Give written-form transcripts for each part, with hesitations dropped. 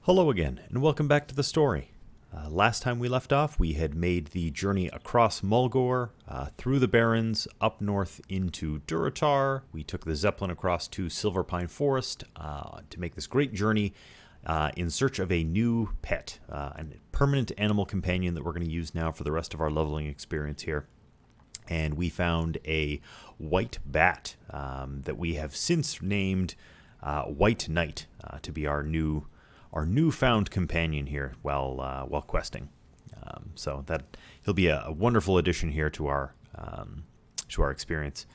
Hello again, and welcome back to the story. Last time we left off, we had made the journey across Mulgore, through the Barrens, up north into Durotar. We took the Zeppelin across to Silverpine Forest to make this great journey in search of a new pet, a permanent animal companion that we're going to use now for the rest of our leveling experience here. And we found a white bat that we have since named White Knight to be our newfound companion here while questing. So that he'll be a wonderful addition here to our experience.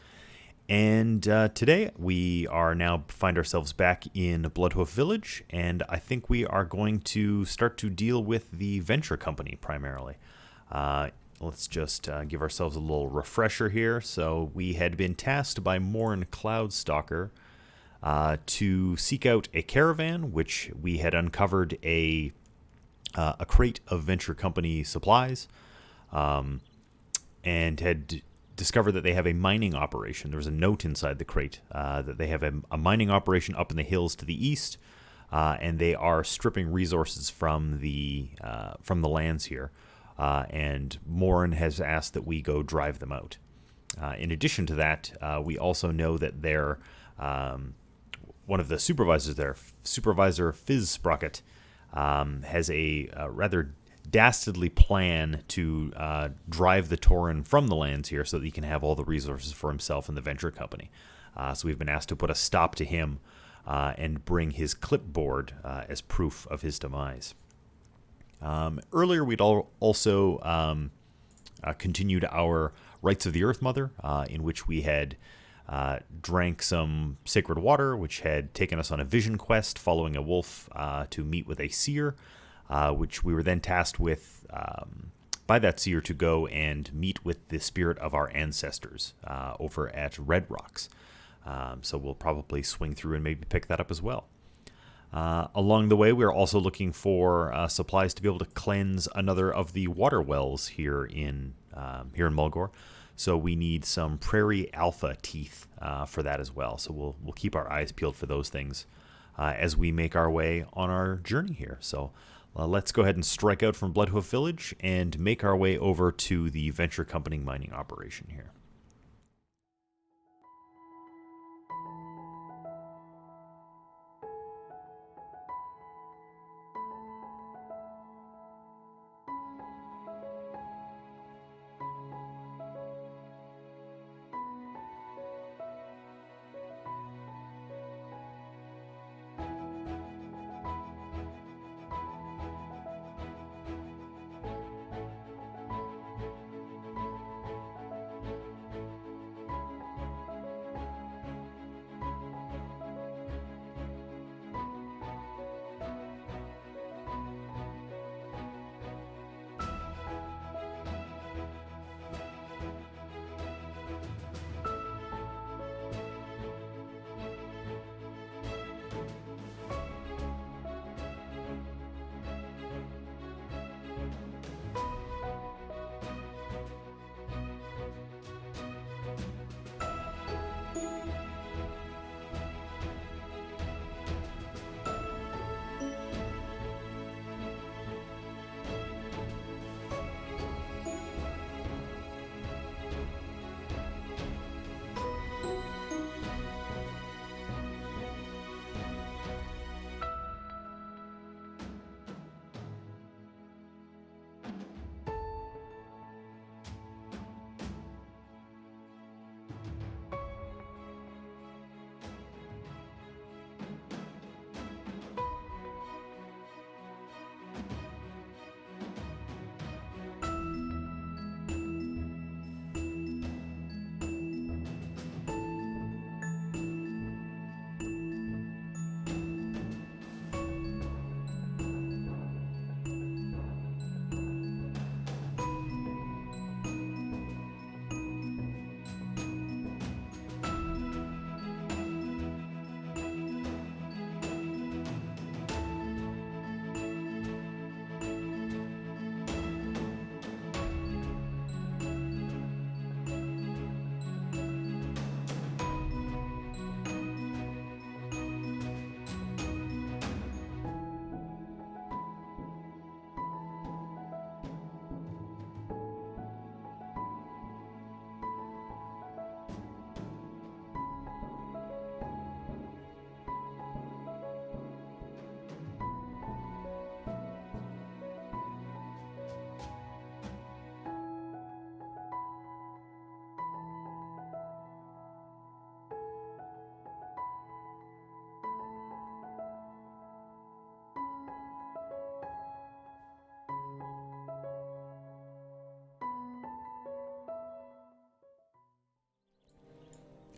And today we are now find ourselves back in Bloodhoof Village, and I think we are going to start to deal with the Venture Company primarily. Let's just give ourselves a little refresher here. So we had been tasked by Morin Cloudstalker to seek out a caravan, which we had uncovered a crate of Venture Company supplies, and had discovered that they have a mining operation. There was a note inside the crate that they have a mining operation up in the hills to the east, and they are stripping resources from the lands here. And Morin has asked that we go drive them out. In addition to that, we also know that they're one of the supervisors there, Supervisor Fizz Sprocket, has a rather dastardly plan to drive the Tauren from the lands here so that he can have all the resources for himself and the Venture Company. So we've been asked to put a stop to him and bring his clipboard as proof of his demise. Earlier, we'd also continued our Rites of the Earth Mother, in which we had drank some sacred water, which had taken us on a vision quest following a wolf to meet with a seer, which we were then tasked with by that seer to go and meet with the spirit of our ancestors over at Red Rocks. So we'll probably swing through and maybe pick that up as well. Along the way, we're also looking for supplies to be able to cleanse another of the water wells here in Mulgore. So we need some Prairie Alpha teeth for that as well. So we'll keep our eyes peeled for those things as we make our way on our journey here. So let's go ahead and strike out from Bloodhoof Village and make our way over to the Venture Company mining operation here.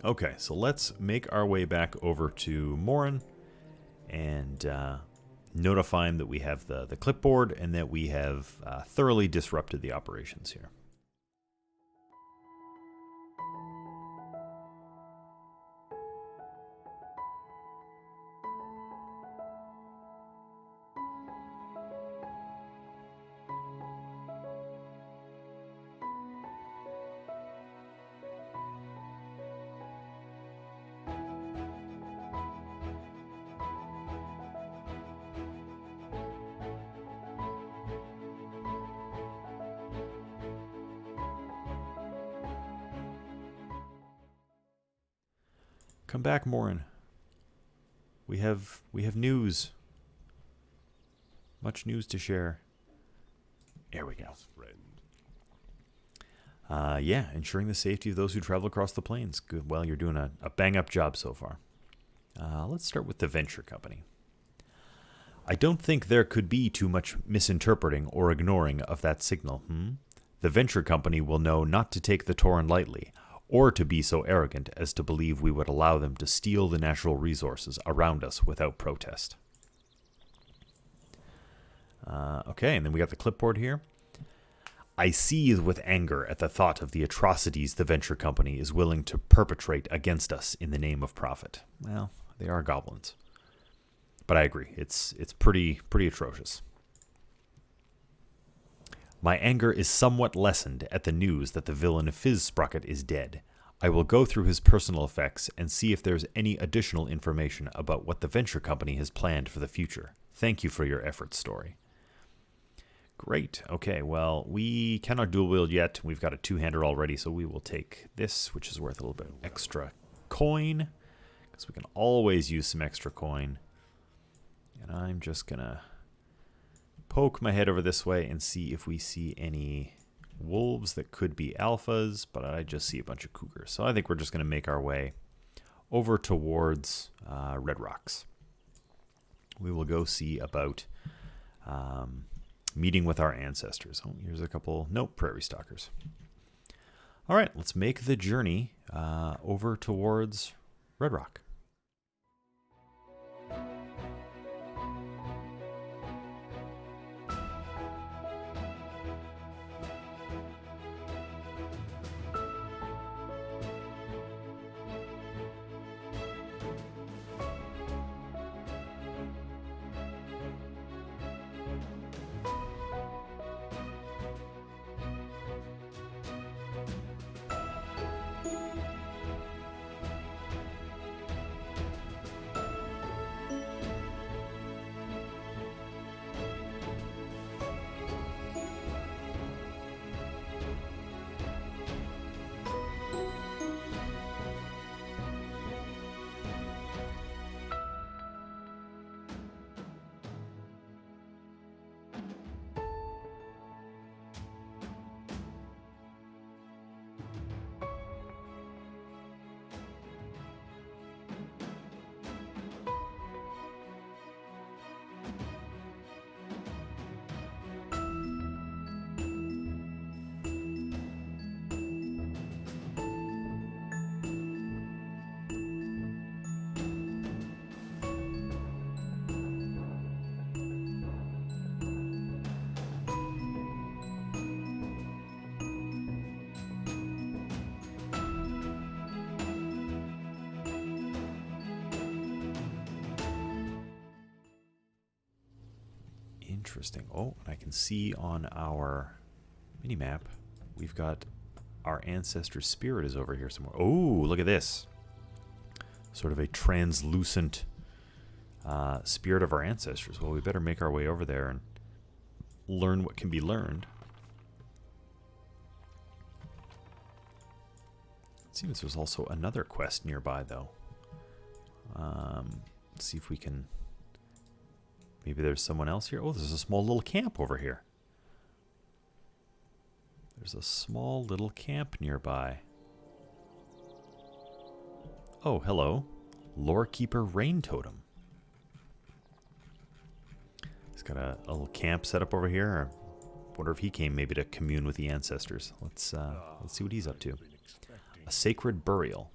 Okay, so let's make our way back over to Morin and notify him that we have the clipboard and that we have thoroughly disrupted the operations here. Come back, Morin. We have news. Much news to share. There we go. Yeah, ensuring the safety of those who travel across the plains. Good. Well, you're doing a bang-up job so far. Let's start with the Venture Company. I don't think there could be too much misinterpreting or ignoring of that signal. The Venture Company will know not to take the Tauren lightly, or to be so arrogant as to believe we would allow them to steal the natural resources around us without protest. Okay, and then we got the clipboard here. I seethe with anger at the thought of the atrocities the Venture Company is willing to perpetrate against us in the name of profit. Well, they are goblins. But I agree, it's pretty atrocious. My anger is somewhat lessened at the news that the villain Fizzsprocket is dead. I will go through his personal effects and see if there's any additional information about what the Venture Company has planned for the future. Thank you for your efforts, Story. Great. Okay, well, we cannot dual wield yet. We've got a two-hander already, so we will take this, which is worth a little bit extra coin, because we can always use some extra coin. And I'm just going to poke my head over this way and see if we see any wolves that could be alphas, but I just see a bunch of cougars. So I think we're just going to make our way over towards Red Rocks. We will go see about meeting with our ancestors. Oh, here's a couple, nope, prairie stalkers. All right, let's make the journey over towards Red Rock. Interesting. Oh, and I can see on our minimap, we've got our ancestor spirit is over here somewhere. Oh, look at this. Sort of a translucent spirit of our ancestors. Well, we better make our way over there and learn what can be learned. It seems there's also another quest nearby, though. Let's see if we can... Maybe there's someone else here. Oh, there's a small little camp over here. There's a small little camp nearby. Oh, hello. Lorekeeper Rain Totem. He's got a little camp set up over here. I wonder if he came maybe to commune with the ancestors. Let's see what he's up to. A sacred burial.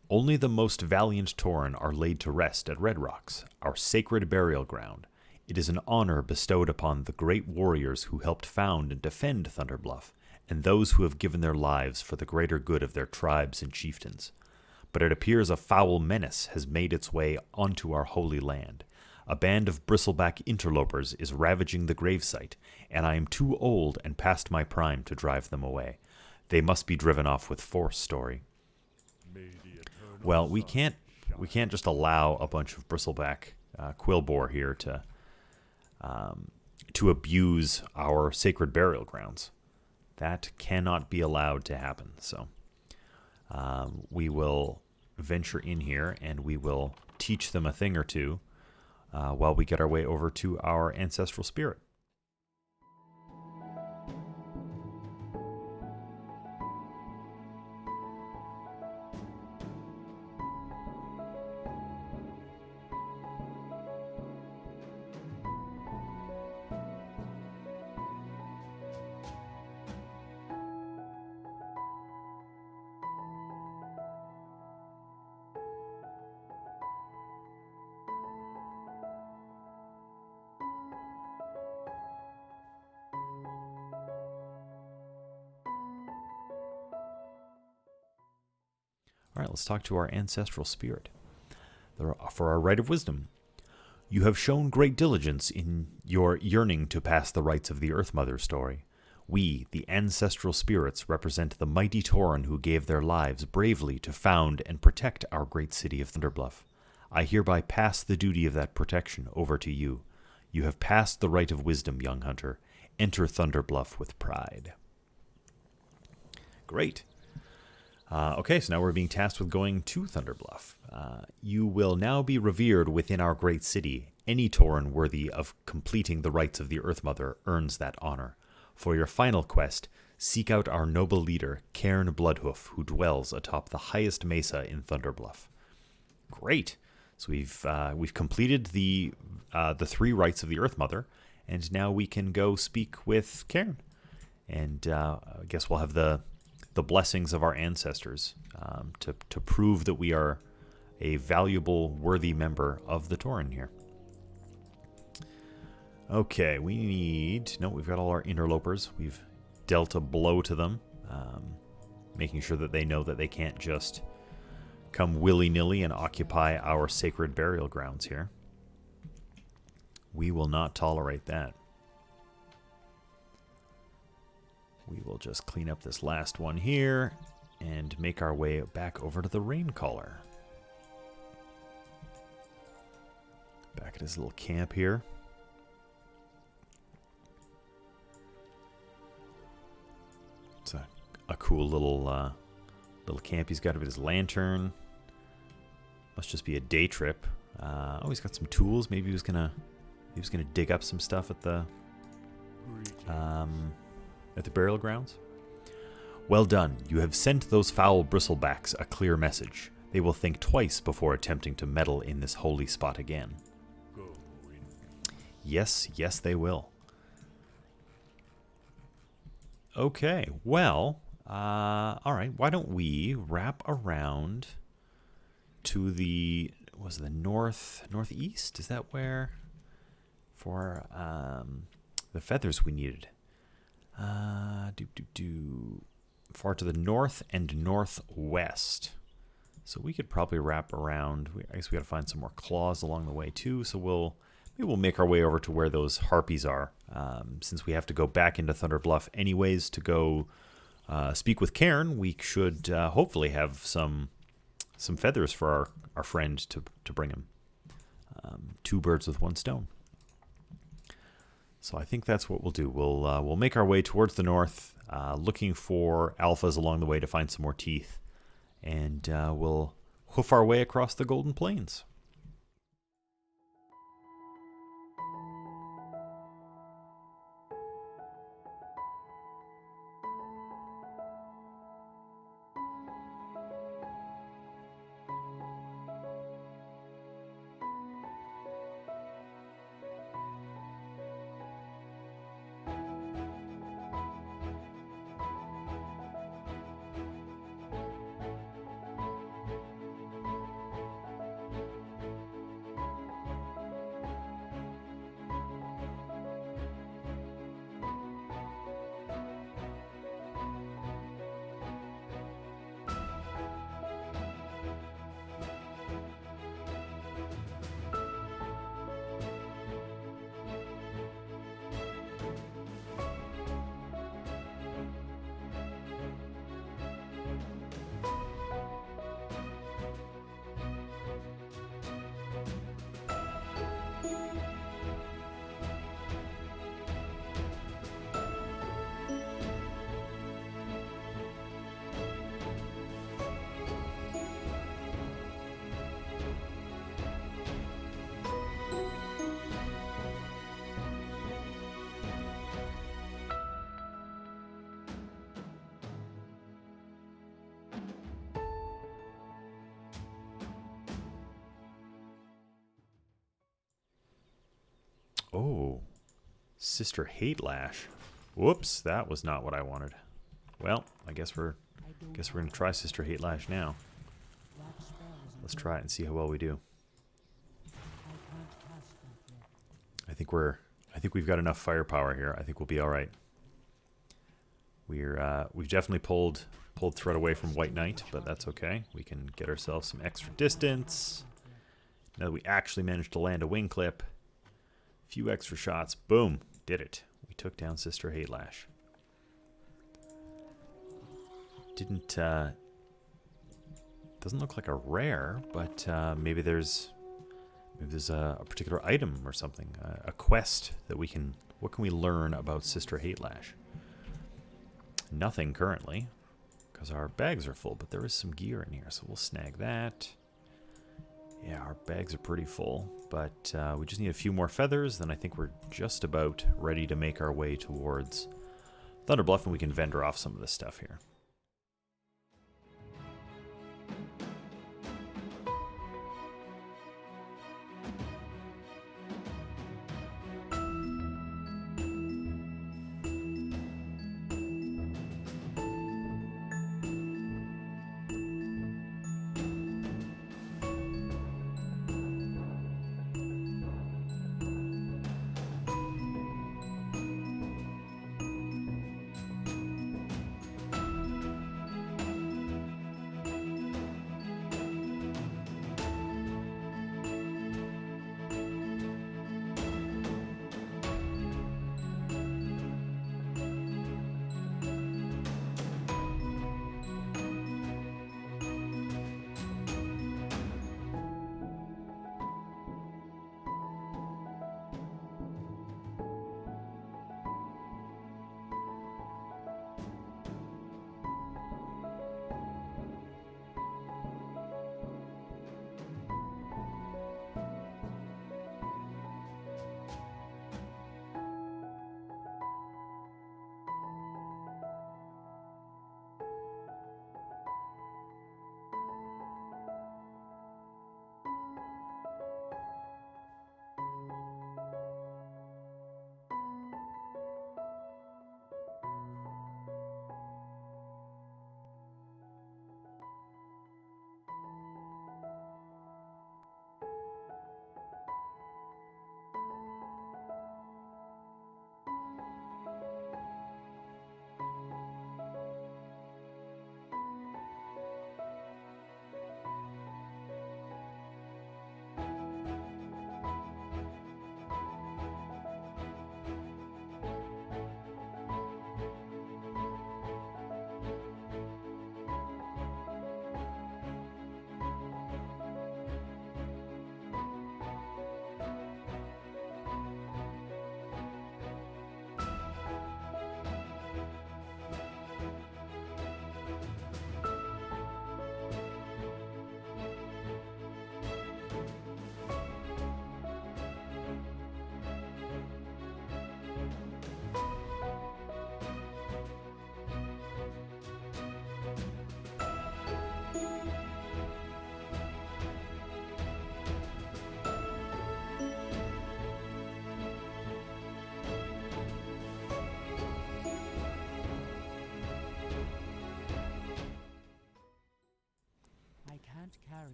Only the most valiant Tauren are laid to rest at Red Rocks, our sacred burial ground. It is an honor bestowed upon the great warriors who helped found and defend Thunderbluff, and those who have given their lives for the greater good of their tribes and chieftains. But it appears a foul menace has made its way onto our holy land. A band of bristleback interlopers is ravaging the gravesite, and I am too old and past my prime to drive them away. They must be driven off with force, Story. Well, we can't just allow a bunch of bristleback quillboar here to abuse our sacred burial grounds. That cannot be allowed to happen. So we will venture in here and we will teach them a thing or two while we get our way over to our ancestral spirit. All right, let's talk to our ancestral spirit. For our rite of wisdom, you have shown great diligence in your yearning to pass the rites of the Earth Mother, Story. We, the ancestral spirits, represent the mighty Tauren who gave their lives bravely to found and protect our great city of Thunderbluff. I hereby pass the duty of that protection over to you. You have passed the rite of wisdom, young hunter. Enter Thunderbluff with pride. Great. Okay, so now we're being tasked with going to Thunderbluff. You will now be revered within our great city. Any Tauren worthy of completing the rites of the Earth Mother earns that honor. For your final quest, seek out our noble leader, Cairn Bloodhoof, who dwells atop the highest mesa in Thunderbluff. Great. So we've completed the 3 rites of the Earth Mother, and now we can go speak with Cairn. And I guess we'll have the blessings of our ancestors to prove that we are a valuable, worthy member of the Tauren here. Okay, we've got all our interlopers. We've dealt a blow to them, making sure that they know that they can't just come willy-nilly and occupy our sacred burial grounds here. We will not tolerate that. We will just clean up this last one here and make our way back over to the Raincaller. Back at his little camp here. It's a cool little camp he's got with his lantern. Must just be a day trip. Oh, he's got some tools. Maybe he was gonna dig up some stuff at the burial grounds. Well done. You have sent those foul bristlebacks a clear message. They will think twice before attempting to meddle in this holy spot again. Yes, they will. Okay, well, all right. Why don't we wrap around to the northeast? Is that where for the feathers we needed? Far to the north and northwest. So we could probably wrap around. I guess we got to find some more claws along the way too. So we'll make our way over to where those harpies are. Since we have to go back into Thunderbluff anyways to go speak with Cairn, we should hopefully have some feathers for our friend to bring him. 2 birds with 1 stone. So I think that's what we'll do. We'll make our way towards the north, looking for alphas along the way to find some more teeth, and we'll hoof our way across the Golden Plains. Oh, Sister Hate Lash. Whoops, that was not what I wanted. Well, I guess we're gonna try Sister Hate Lash now. Let's try it and see how well we do. I think we've got enough firepower here. I think we'll be all right. We've definitely pulled threat away from White Knight, but that's okay. We can get ourselves some extra distance. Now that we actually managed to land a wing clip, a few extra shots, boom, did it. We took down Sister Hate Lash. Doesn't look like a rare, but maybe there's a particular item or something, a quest that we can. What can we learn about Sister Hate Lash? Nothing currently, because our bags are full, but there is some gear in here, so we'll snag that. Yeah, our bags are pretty full, but we just need a few more feathers, then I think we're just about ready to make our way towards Thunderbluff, and we can vendor off some of this stuff here.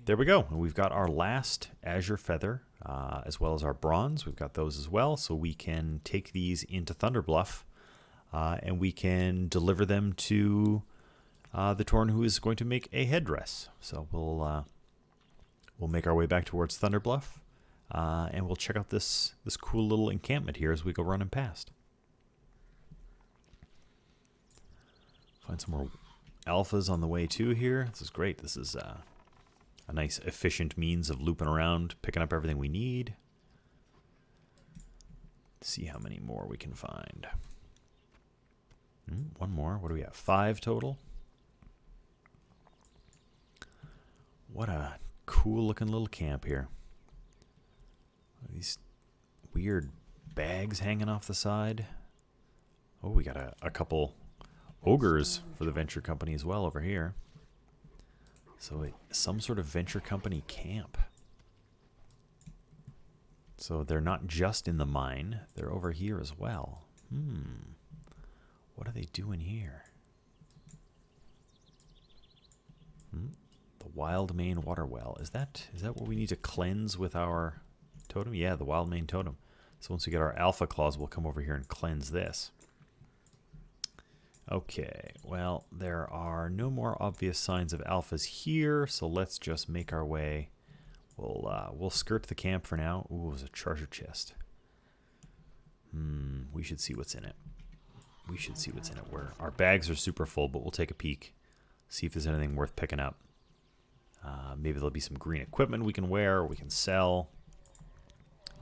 There we go. And we've got our last azure feather, as well as our bronze. We've got those as well, so we can take these into Thunderbluff, and we can deliver them to the Tauren who is going to make a headdress. So we'll make our way back towards Thunderbluff, and we'll check out this cool little encampment here as we go running past. Find some more alphas on the way too here. This is great. This is a nice efficient means of looping around, picking up everything we need. See how many more we can find. One more. What do we have? 5 total. What a cool looking little camp here. These weird bags hanging off the side. Oh, we got a couple ogres for the venture company as well over here. So some sort of venture company camp. So they're not just in the mine, they're over here as well. What are they doing here? The wild mane water well. Is that what we need to cleanse with our totem? Yeah, the wild mane totem. So once we get our alpha claws, we'll come over here and cleanse this. Okay, well, there are no more obvious signs of alphas here, so let's just make our way. We'll skirt the camp for now. Ooh, it was a treasure chest. We should see what's in it. We should see what's in it. Our bags are super full, but we'll take a peek. See if there's anything worth picking up. Maybe there'll be some green equipment we can wear or we can sell.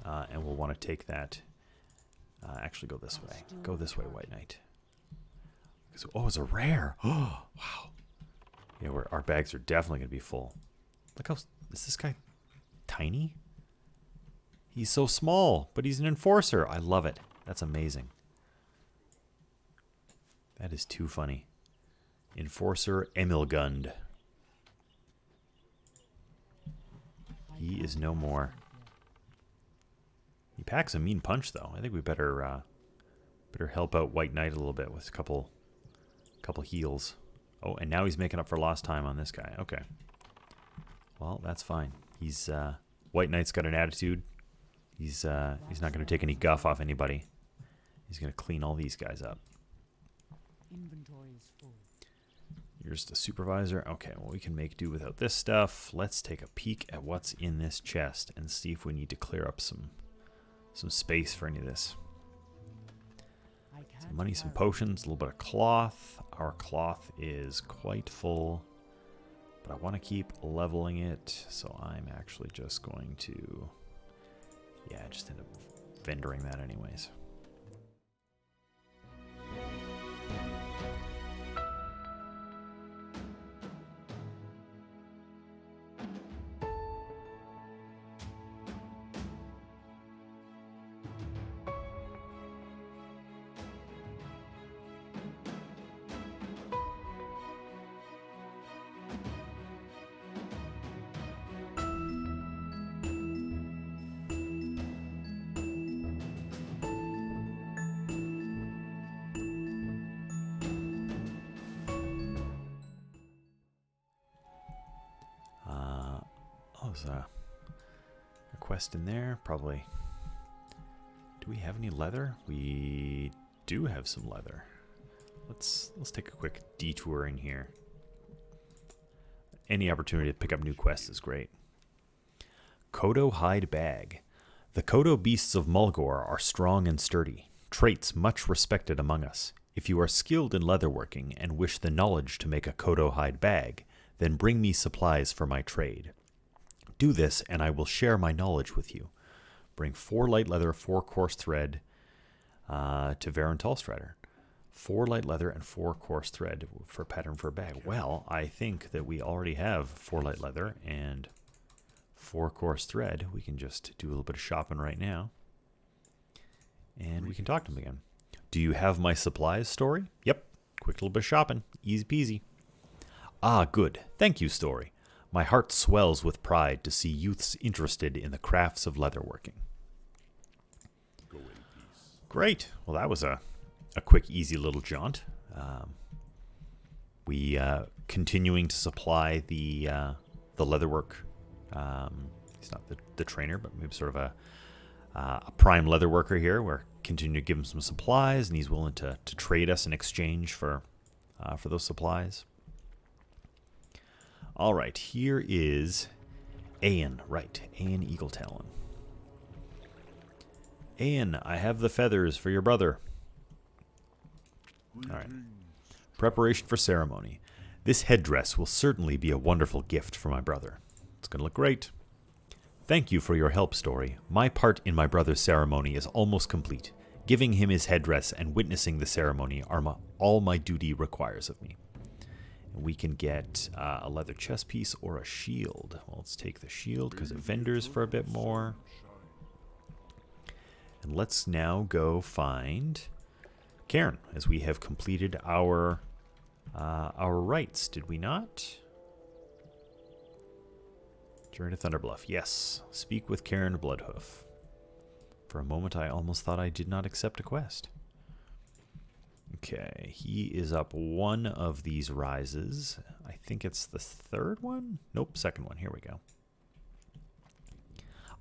And we'll want to take that. Actually, go this way. Go this way, White Knight. Oh, it's a rare. Oh, wow. Yeah, our bags are definitely going to be full. Look how... Is this guy tiny? He's so small, but he's an enforcer. I love it. That's amazing. That is too funny. Enforcer Emilgund. He is no more. He packs a mean punch, though. I think we better help out White Knight a little bit with a couple heals. Oh, and now he's making up for lost time on this guy. Okay. Well, that's fine. He's White Knight's got an attitude. He's not going to take any guff off anybody. He's going to clean all these guys up. Inventory is full. You're just a supervisor. Okay, well, we can make do without this stuff. Let's take a peek at what's in this chest and see if we need to clear up some space for any of this. Some money, some potions, a little bit of cloth. Our cloth is quite full, but I want to keep leveling it, so I'm actually just going to, yeah, just end up vendoring that anyways. There's a quest in there, probably. Do we have any leather? We do have some leather. Let's take a quick detour in here. Any opportunity to pick up new quests is great. Kodo hide bag. The Kodo beasts of Mulgore are strong and sturdy, traits much respected among us. If you are skilled in leatherworking and wish the knowledge to make a Kodo hide bag, then bring me supplies for my trade. Do this, and I will share my knowledge with you. Bring 4 light leather, 4 coarse thread to Varen Tallstrider. 4 light leather and 4 coarse thread for pattern for a bag. Well, I think that we already have 4 light leather and 4 coarse thread. We can just do a little bit of shopping right now. And we can talk to him again. Do you have my supplies story? Yep. Quick little bit of shopping. Easy peasy. Ah, good. Thank you, story. My heart swells with pride to see youths interested in the crafts of leatherworking. Go in peace. Great. Well, that was a quick, easy little jaunt. We continuing to supply the leatherwork. He's not the trainer, but maybe sort of a prime leatherworker here. We're continuing to give him some supplies, and he's willing to trade us in exchange for those supplies. All right, here is Aeon. Right, Aeon Eagle Talon. Aeon, I have the feathers for your brother. All right. Preparation for ceremony. This headdress will certainly be a wonderful gift for my brother. It's going to look great. Thank you for your help, Story. My part in my brother's ceremony is almost complete. Giving him his headdress and witnessing the ceremony are all my duty requires of me. We can get a leather chest piece or a shield. Well, let's take the shield because it vendors for a bit more. And let's now go find Cairn, as we have completed our rites, did we not? Journey to Thunderbluff. Yes. Speak with Cairn Bloodhoof. For a moment, I almost thought I did not accept a quest. Okay, he is up one of these rises. I think it's the third one? Nope, second one. Here we go.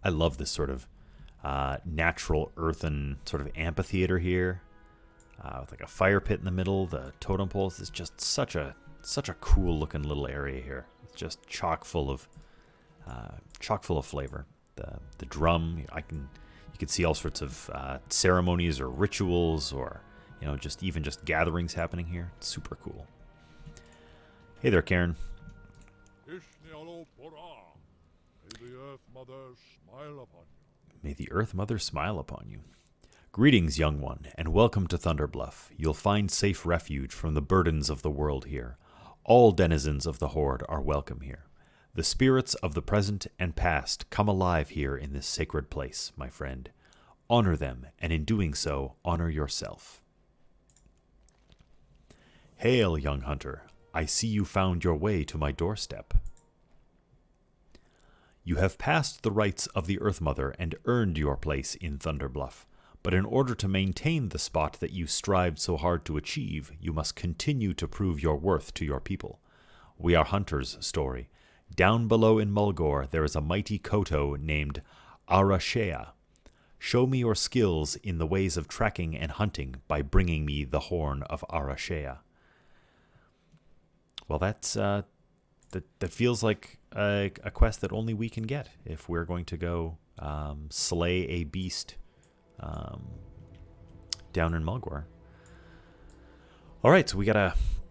I love this sort of natural earthen sort of amphitheater here. With like a fire pit in the middle. The totem poles is just such a cool looking little area here. It's just chock full of flavor. The drum, you can see all sorts of ceremonies or rituals, or just gatherings happening here. It's super cool. Hey there, Karen. May the Earth Mother smile upon you. Greetings, young one, and welcome to Thunderbluff. You'll find safe refuge from the burdens of the world here. All denizens of the Horde are welcome here. The spirits of the present and past come alive here in this sacred place, my friend. Honor them, and in doing so, honor yourself. Hail, young hunter. I see you found your way to my doorstep. You have passed the rites of the Earth Mother and earned your place in Thunderbluff. But in order to maintain the spot that you strived so hard to achieve, you must continue to prove your worth to your people. We are hunters, Story. Down below in Mulgore, there is a mighty Koto named Arashea. Show me your skills in the ways of tracking and hunting by bringing me the horn of Arashea. Well, that feels like a quest that only we can get if we're going to go slay a beast down in Mulgore. All right, so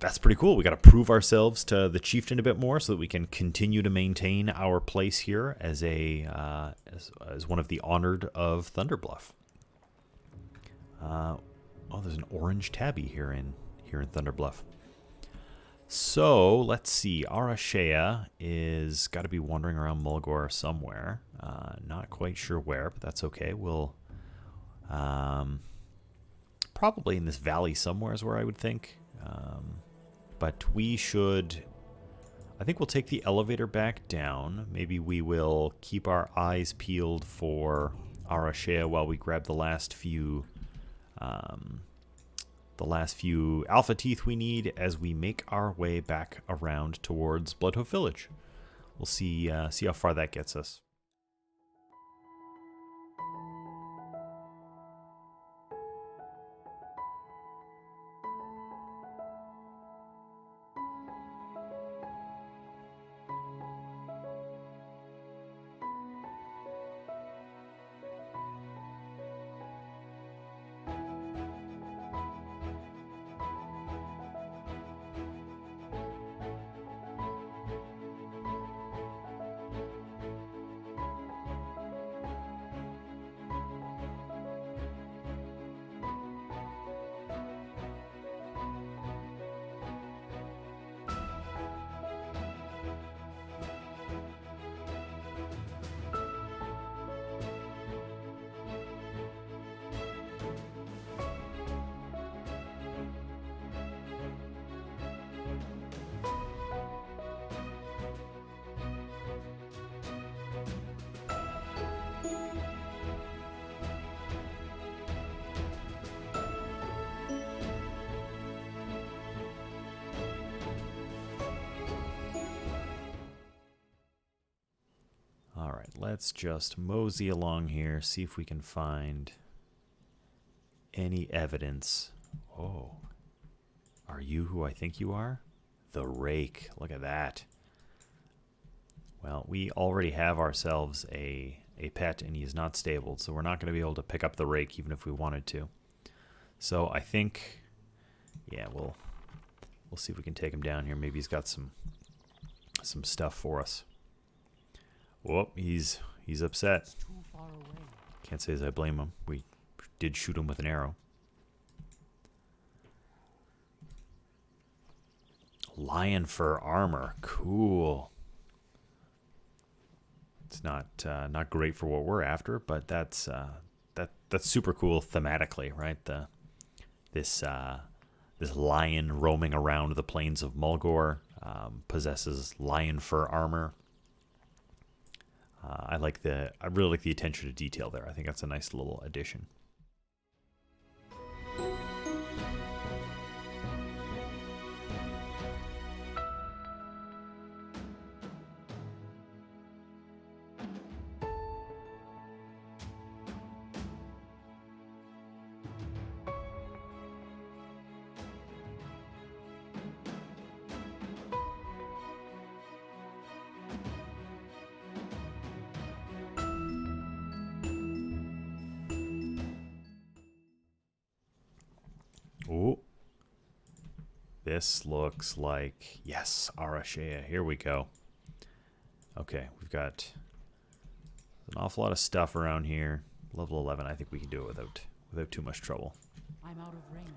that's pretty cool. We gotta prove ourselves to the chieftain a bit more so that we can continue to maintain our place here as as one of the honored of Thunderbluff. Oh, there's an orange tabby here in Thunderbluff. So let's see. Arashea is got to be wandering around Mulgore somewhere. Not quite sure where, but that's okay. We'll probably in this valley somewhere is where I would think. But we should... I think we'll take the elevator back down. Maybe we will keep our eyes peeled for Arashea while we grab the last few alpha teeth we need as we make our way back around towards Bloodhoof Village. We'll see how far that gets us. All right, let's just mosey along here, see if we can find any evidence. Oh, are you who I think you are? The Rake. Look at that. Well, we already have ourselves a pet, and he is not stabled, so we're not going to be able to pick up the Rake even if we wanted to. So I think, yeah, we'll see if we can take him down here. Maybe he's got some stuff for us. Whoop, he's upset. It's too far away. Can't say as I blame him. We did shoot him with an arrow. Lion fur armor, cool. It's not great for what we're after, but that's super cool thematically, right? This lion roaming around the plains of Mulgore possesses lion fur armor. I really like the attention to detail there. I think that's a nice little addition. Oh, this looks like, yes, Arashea. Here we go. Okay, we've got an awful lot of stuff around here. Level 11, I think we can do it without too much trouble. I'm out of range.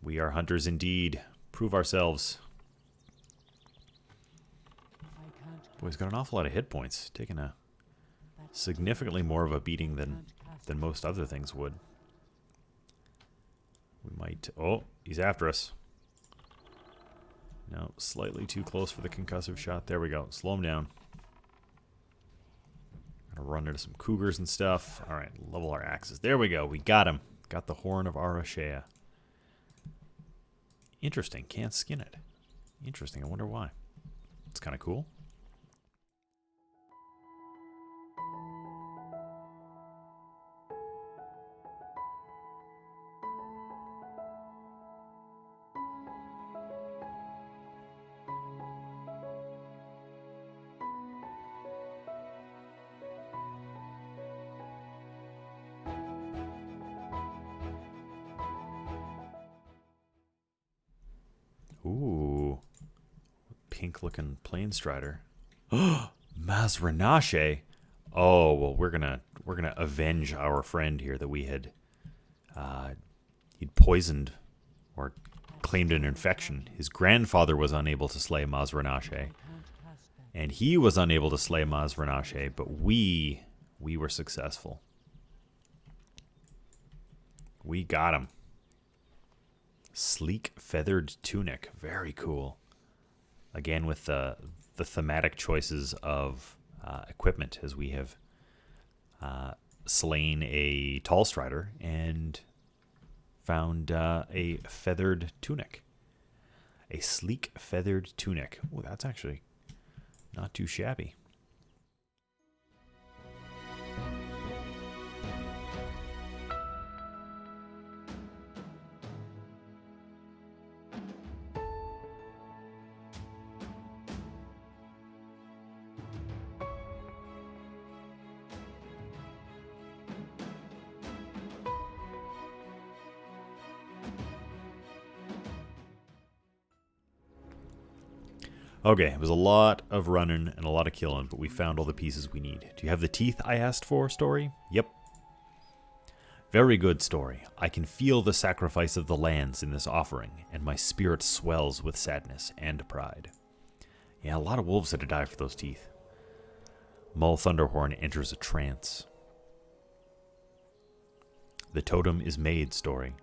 We are hunters indeed. Prove ourselves. I can't. Boy, he's got an awful lot of hit points. Taking a significantly more of a beating than most other things would. We might... Oh, he's after us. No, slightly too close for the concussive shot. There we go. Slow him down. Gotta run into some cougars and stuff. Alright, level our axes. There we go. We got him. Got the horn of Arashea. Interesting. Can't skin it. Interesting. I wonder why. It's kind of cool. Ooh. Pink-looking Planestrider. Mazranache. Oh, well, we're gonna avenge our friend here that we had he'd poisoned or claimed an infection. His grandfather was unable to slay Mazranache, and he was unable to slay Mazranache, but we were successful. We got him. Sleek feathered tunic. Very cool. Again, with the thematic choices of equipment, as we have slain a tall strider and found a feathered tunic. A sleek feathered tunic. Oh, that's actually not too shabby. Okay, it was a lot of running and a lot of killing, but we found all the pieces we need. Do you have the teeth I asked for, story? Yep. Very good, story. I can feel the sacrifice of the lands in this offering, and my spirit swells with sadness and pride. Yeah, a lot of wolves had to die for those teeth. Mull Thunderhorn enters a trance. The totem is made, story.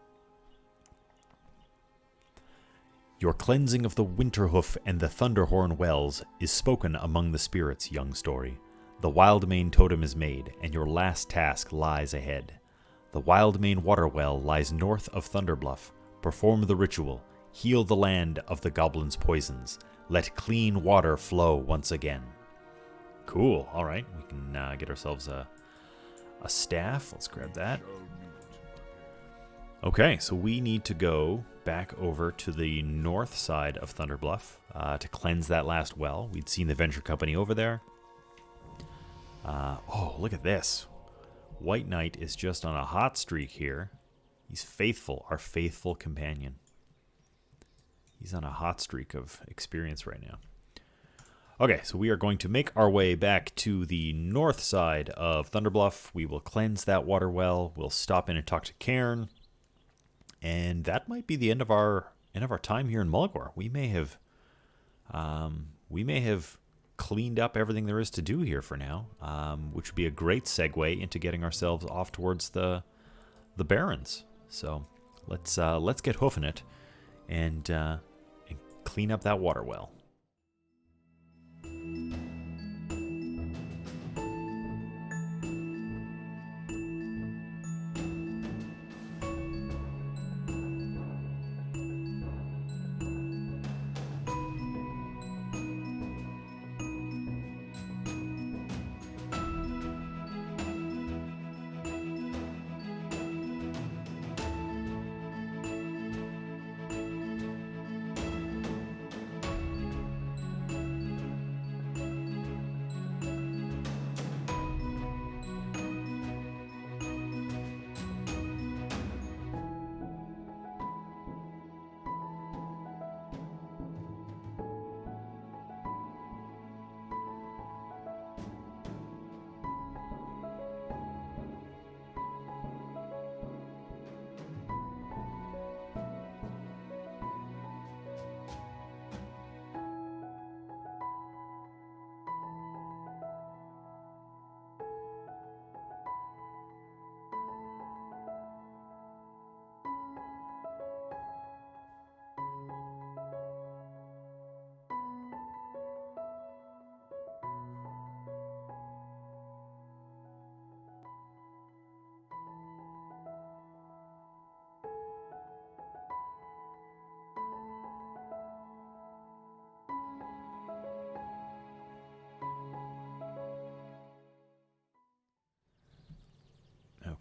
Your cleansing of the Winterhoof and the Thunderhorn wells is spoken among the spirits, young story. The Wildmane totem is made, and your last task lies ahead. The Wildmane water well lies north of Thunderbluff. Perform the ritual. Heal the land of the goblins' poisons. Let clean water flow once again. Cool. All right, we can get ourselves a staff. Let's grab that. Okay, so we need to go back over to the north side of Thunderbluff to cleanse that last well. We'd seen the Venture Company over there. Oh, look at this. White Knight is just on a hot streak here. He's faithful, our faithful companion. He's on a hot streak of experience right now. Okay, so we are going to make our way back to the north side of Thunderbluff. We will cleanse that water well. We'll stop in and talk to Cairn. And that might be the end of our time here in Mulgore. We may have cleaned up everything there is to do here for now, which would be a great segue into getting ourselves off towards the Barrens. So let's get hoofing it and clean up that water well.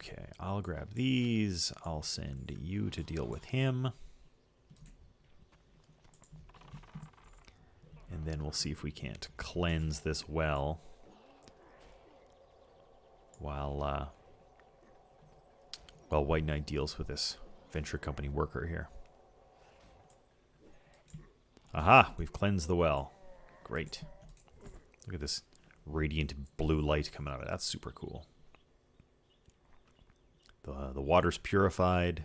Okay, I'll grab these. I'll send you to deal with him. And then we'll see if we can't cleanse this well while White Knight deals with this venture company worker here. Aha! We've cleansed the well. Great. Look at this radiant blue light coming out of it. That's super cool. The water's purified.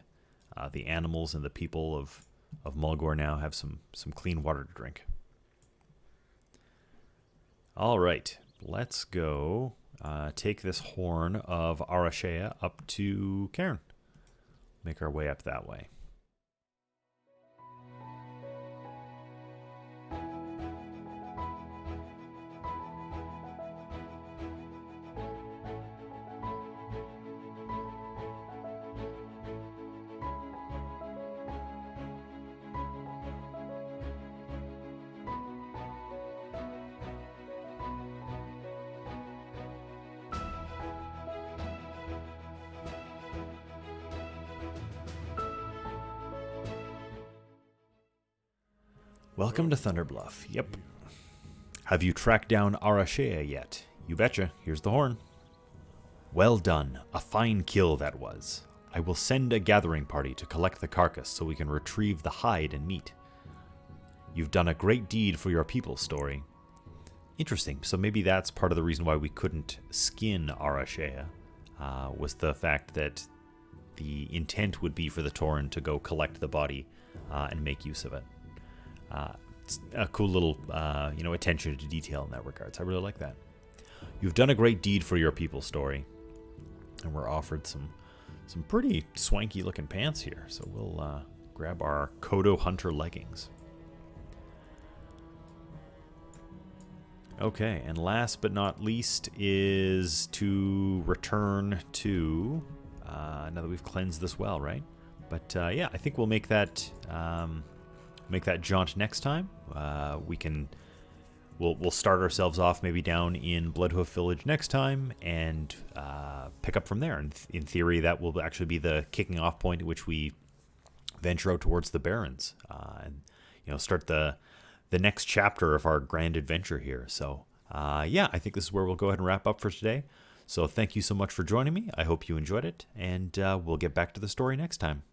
The animals and the people of Mulgore now have some clean water to drink. All right, let's go take this horn of Arashea up to Cairn. Make our way up that way. Welcome to Thunderbluff. Yep. Have you tracked down Arashea yet? You betcha. Here's the horn. Well done. A fine kill that was. I will send a gathering party to collect the carcass so we can retrieve the hide and meat. You've done a great deed for your people, Story. Interesting. So maybe that's part of the reason why we couldn't skin Arashea, was the fact that the intent would be for the Tauren to go collect the body and make use of it. It's a cool little, attention to detail in that regard. So I really like that. You've done a great deed for your people, Story. And we're offered some pretty swanky looking pants here. So we'll grab our Kodo Hunter leggings. Okay, and last but not least is to return to, now that we've cleansed this well, right? But yeah, I think we'll make that jaunt next time. We'll start ourselves off maybe down in Bloodhoof Village next time and pick up from there. And in theory, that will actually be the kicking off point at which we venture out towards the Barrens and start the next chapter of our grand adventure here. So yeah, I think this is where we'll go ahead and wrap up for today. So thank you so much for joining me. I hope you enjoyed it, and we'll get back to the story next time.